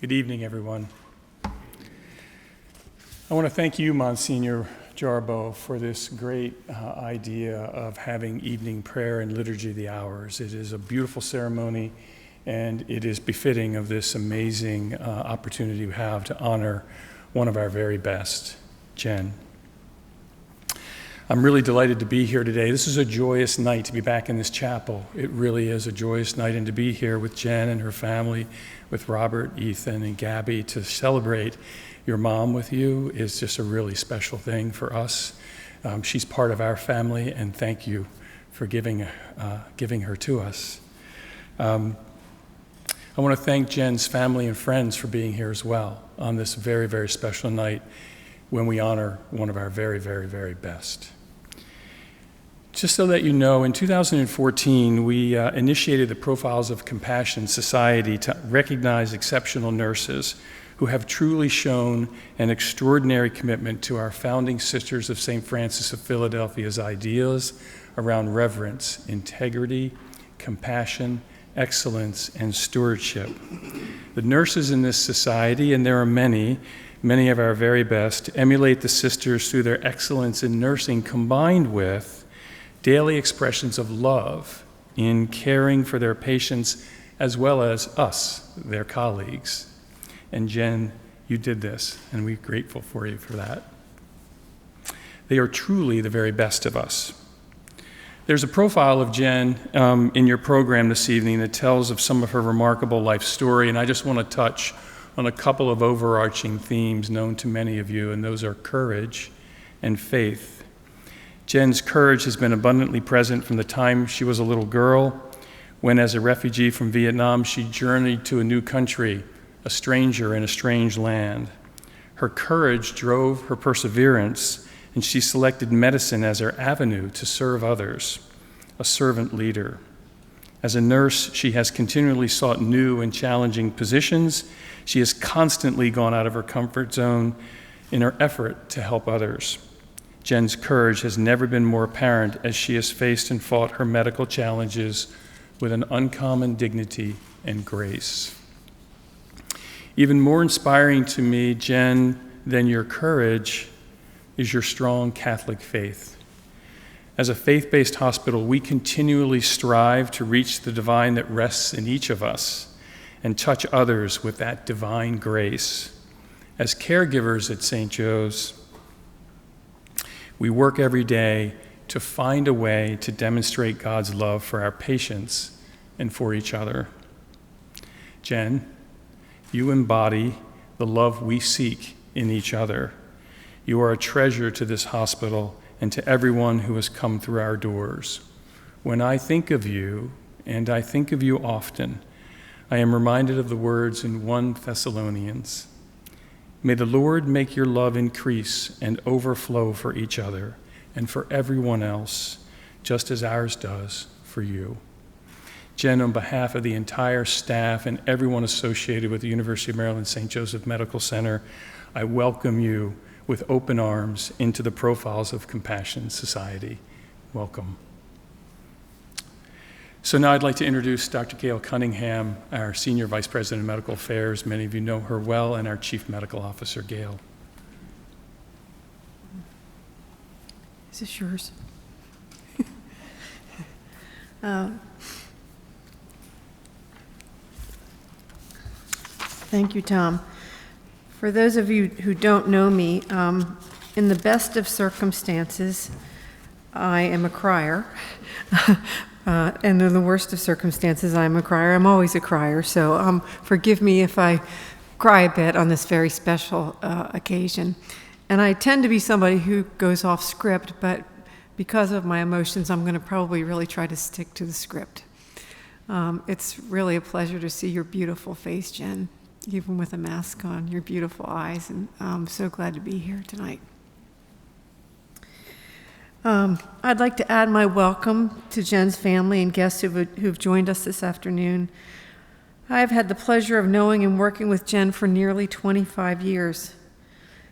Good evening, everyone. I want to thank you, Monsignor Jarbo, for this great idea of having evening prayer and liturgy of the hours. It is a beautiful ceremony, and it is befitting of this amazing opportunity we have to honor one of our very best, Jen. I'm really delighted to be here today. This is a joyous night to be back in this chapel. It really is a joyous night, and to be here with Jen and her family, with Robert, Ethan, and Gabby, to celebrate your mom with you is just a really special thing for us. She's part of our family, and thank you for giving her to us. I want to thank Jen's family and friends for being here as well on this very, very special night when we honor one of our very, very, very best. Just so that you know, in 2014, we initiated the Profiles of Compassion Society to recognize exceptional nurses who have truly shown an extraordinary commitment to our founding sisters of St. Francis of Philadelphia's ideas around reverence, integrity, compassion, excellence, and stewardship. The nurses in this society, and there are many of our very best, emulate the sisters through their excellence in nursing, combined with daily expressions of love in caring for their patients as well as us, their colleagues. And Jen, you did this, and we're grateful for you for that. They are truly the very best of us. There's a profile of Jen in your program this evening that tells of some of her remarkable life story, and I just want to touch on a couple of overarching themes known to many of you, and those are courage and faith. Jen's courage has been abundantly present from the time she was a little girl, when as a refugee from Vietnam, she journeyed to a new country, a stranger in a strange land. Her courage drove her perseverance, and she selected medicine as her avenue to serve others, a servant leader. As a nurse, she has continually sought new and challenging positions. She has constantly gone out of her comfort zone in her effort to help others. Jen's courage has never been more apparent as she has faced and fought her medical challenges with an uncommon dignity and grace. Even more inspiring to me, Jen, than your courage is your strong Catholic faith. As a faith-based hospital, we continually strive to reach the divine that rests in each of us and touch others with that divine grace. As caregivers at St. Joe's, we work every day to find a way to demonstrate God's love for our patients and for each other. Jen, you embody the love we seek in each other. You are a treasure to this hospital and to everyone who has come through our doors. When I think of you, and I think of you often, I am reminded of the words in 1 Thessalonians. May the Lord make your love increase and overflow for each other and for everyone else, just as ours does for you. Jen, on behalf of the entire staff and everyone associated with the University of Maryland St. Joseph Medical Center, I welcome you with open arms into the Profiles of Compassion Society. Welcome. So now I'd like to introduce Dr. Gail Cunningham, our Senior Vice President of Medical Affairs. Many of you know her well, and our Chief Medical Officer, Gail. Is this yours? Thank you, Tom. For those of you who don't know me, in the best of circumstances, I am a crier. And in the worst of circumstances, I'm a crier. I'm always a crier, so forgive me if I cry a bit on this very special occasion. And I tend to be somebody who goes off script, but because of my emotions, I'm going to probably really try to stick to the script. It's really a pleasure to see your beautiful face, Jen, even with a mask on, your beautiful eyes, and I'm so glad to be here tonight. I'd like to add my welcome to Jen's family and guests who've joined us this afternoon. I've had the pleasure of knowing and working with Jen for nearly 25 years.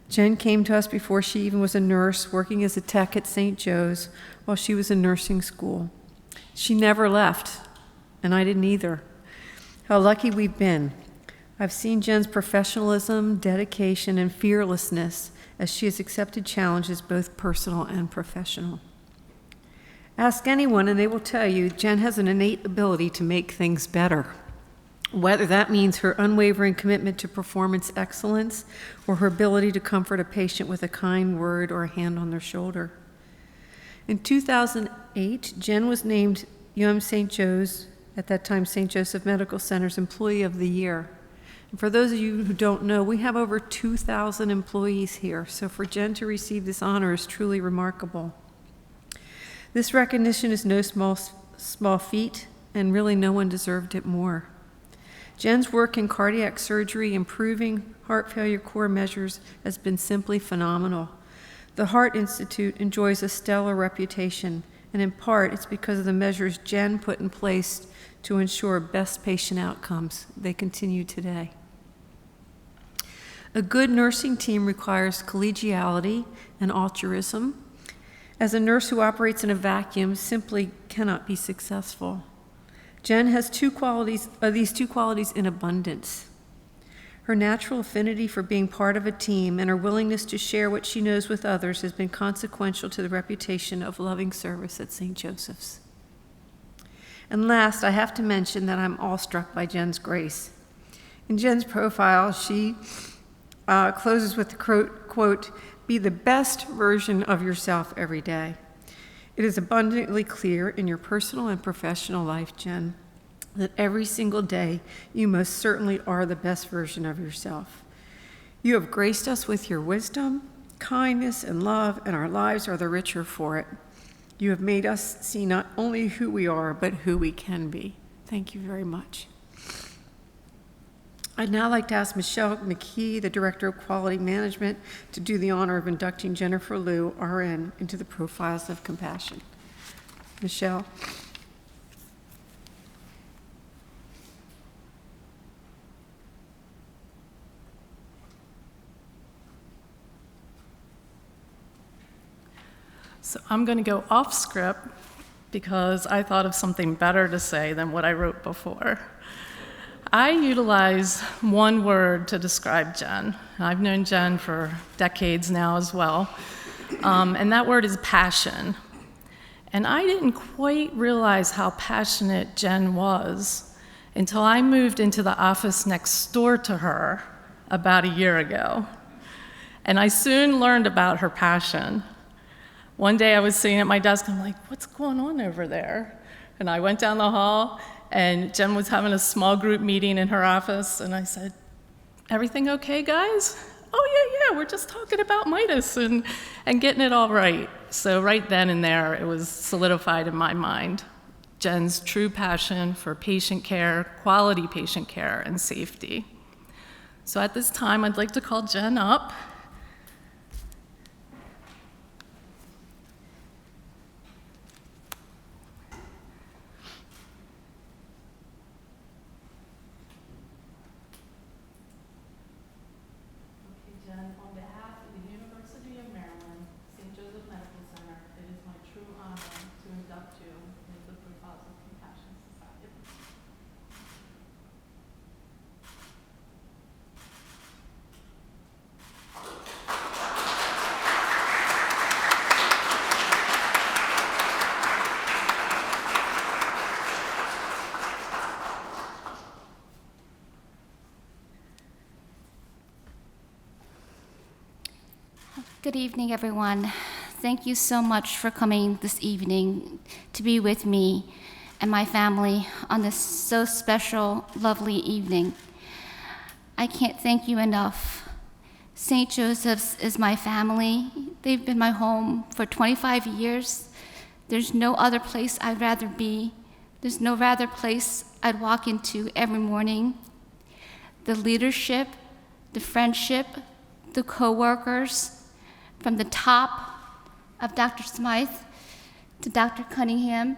Jen came to us before she even was a nurse, working as a tech at St. Joe's while she was in nursing school. She never left, and I didn't either. How lucky we've been. I've seen Jen's professionalism, dedication, and fearlessness as she has accepted challenges, both personal and professional. Ask anyone and they will tell you Jen has an innate ability to make things better, whether that means her unwavering commitment to performance excellence or her ability to comfort a patient with a kind word or a hand on their shoulder. In 2008, Jen was named St. Joe's, at that time St. Joseph Medical Center's Employee of the Year. And for those of you who don't know, we have over 2,000 employees here, so for Jen to receive this honor is truly remarkable. This recognition is no small feat, and really no one deserved it more. Jen's work in cardiac surgery, improving heart failure core measures, has been simply phenomenal. The Heart Institute enjoys a stellar reputation, and in part it's because of the measures Jen put in place to ensure best patient outcomes. They continue today. A good nursing team requires collegiality and altruism, as a nurse who operates in a vacuum simply cannot be successful. Jen has these two qualities in abundance. Her natural affinity for being part of a team and her willingness to share what she knows with others has been consequential to the reputation of loving service at St. Joseph's. And last, I have to mention that I'm awestruck by Jen's grace. In Jen's profile, she closes with the quote, "Be the best version of yourself every day." It is abundantly clear in your personal and professional life, Jen, that every single day you most certainly are the best version of yourself. You have graced us with your wisdom, kindness, and love, and our lives are the richer for it. You have made us see not only who we are, but who we can be. Thank you very much. I'd now like to ask Michelle McKee, the Director of Quality Management, to do the honor of inducting Jennifer Lieu, RN, into the Profiles of Compassion. Michelle. So I'm going to go off script because I thought of something better to say than what I wrote before. I utilize one word to describe Jen. I've known Jen for decades now as well, and that word is passion. And I didn't quite realize how passionate Jen was until I moved into the office next door to her about a year ago. And I soon learned about her passion. One day I was sitting at my desk, I'm like, what's going on over there? And I went down the hall, and Jen was having a small group meeting in her office, and I said, everything okay, guys? Oh, yeah, we're just talking about Midas and getting it all right. So right then and there, it was solidified in my mind. Jen's true passion for patient care, quality patient care, and safety. So at this time, I'd like to call Jen up. Good evening, everyone. Thank you so much for coming this evening to be with me and my family on this so special, lovely evening. I can't thank you enough. St. Joseph's is my family. They've been my home for 25 years. There's no other place I'd rather be. There's no other place I'd walk into every morning. The leadership, the friendship, the coworkers, from the top of Dr. Smythe to Dr. Cunningham,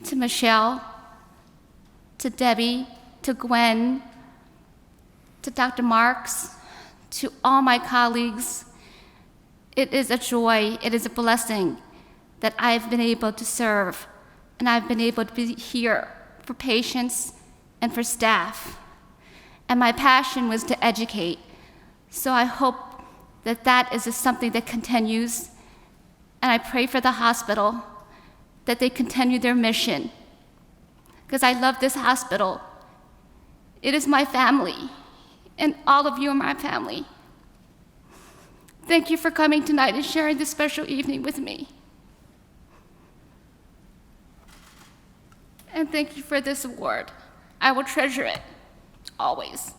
to Michelle, to Debbie, to Gwen, to Dr. Marks, to all my colleagues. It is a joy, it is a blessing that I've been able to serve, and I've been able to be here for patients and for staff. and my passion was to educate. So I hope that that is just something that continues, and I pray for the hospital that they continue their mission, because I love this hospital. It is my family, and all of you are my family. Thank you for coming tonight and sharing this special evening with me. And thank you for this award. I will treasure it, always.